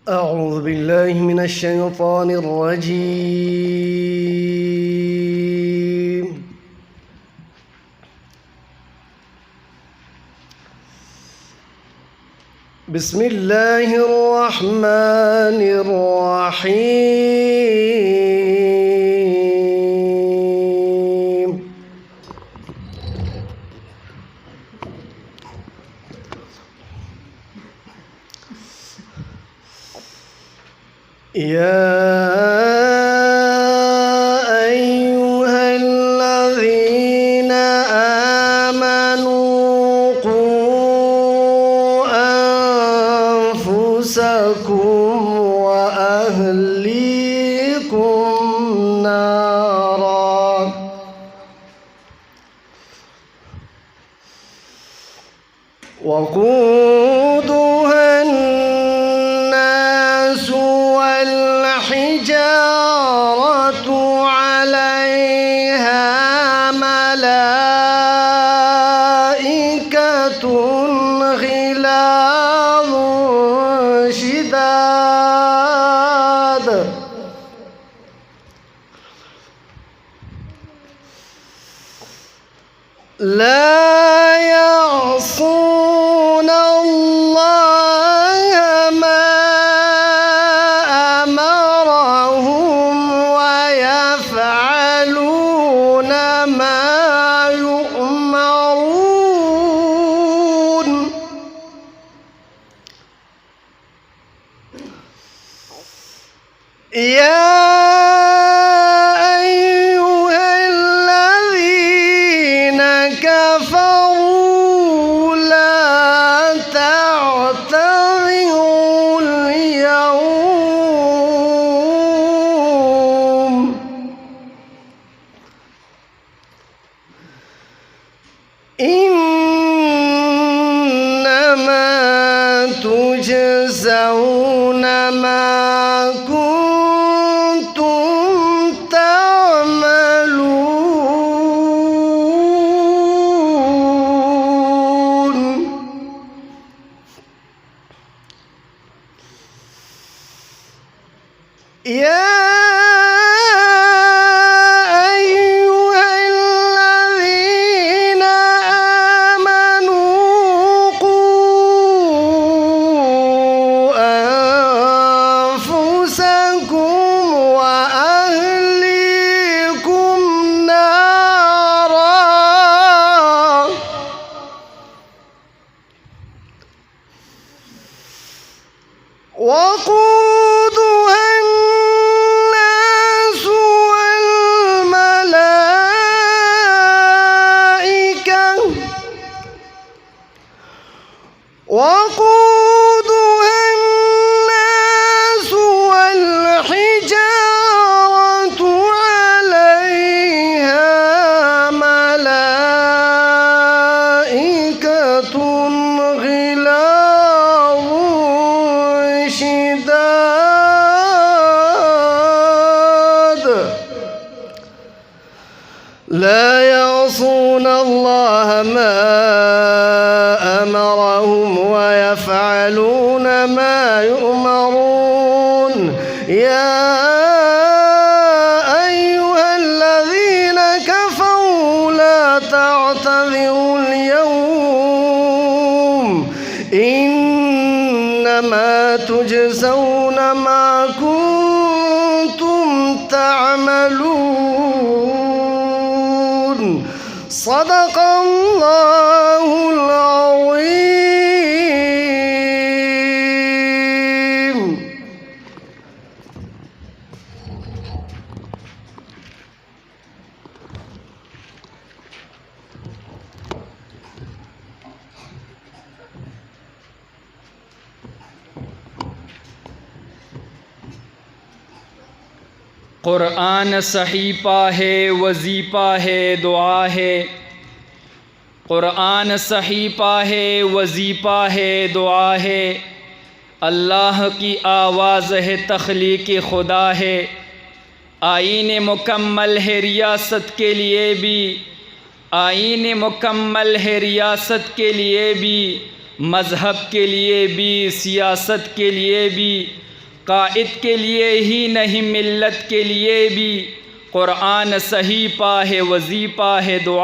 أعوذ بالله من الشيطان الرجيم. بسم الله الرحمن الرحيم. يا أيها الذين آمنوا قوا أنفسكم وأهليكم نارا وقودها الناس والحجارة عليها ملائكة غلاظ شداد لا يعصون الله ما أمرهم ويفعلون ما يؤمرون. يا أيها الذين كفروا لا تعتذروا اليوم إنما تجزون ما كنتم تعملون. يا أيها الذين آمنوا قوا أنفسكم وأهليكم نارا وقودها الناس والملائكة عليها ملائكة غلاظ شداد لا يعصون الله ما أمرهم ويفعلون ما يؤمرون. يا أيها الذين كفروا لا تعتذروا اليوم إنما تجزون ما كنتم تعملون. صدق الله العظيم. कुरान सहीफ़ा है, वजीफ़ा है, दुआ है। कुरान सहीफ़ा है, वजीफ़ा है, दुआ है। अल्लाह की आवाज़ है, तख्लीक़ खुदा है। आईन मुकम्मल है रियासत के लिए भी, आईन मुकम्मल है रियासत के लिए भी, मज़हब के लिए भी, सियासत के लिए भी। कायद के लिए ही नहीं मिल्लत के लिए भी कुरान सही पा है, वजीफ़ा है, दुआ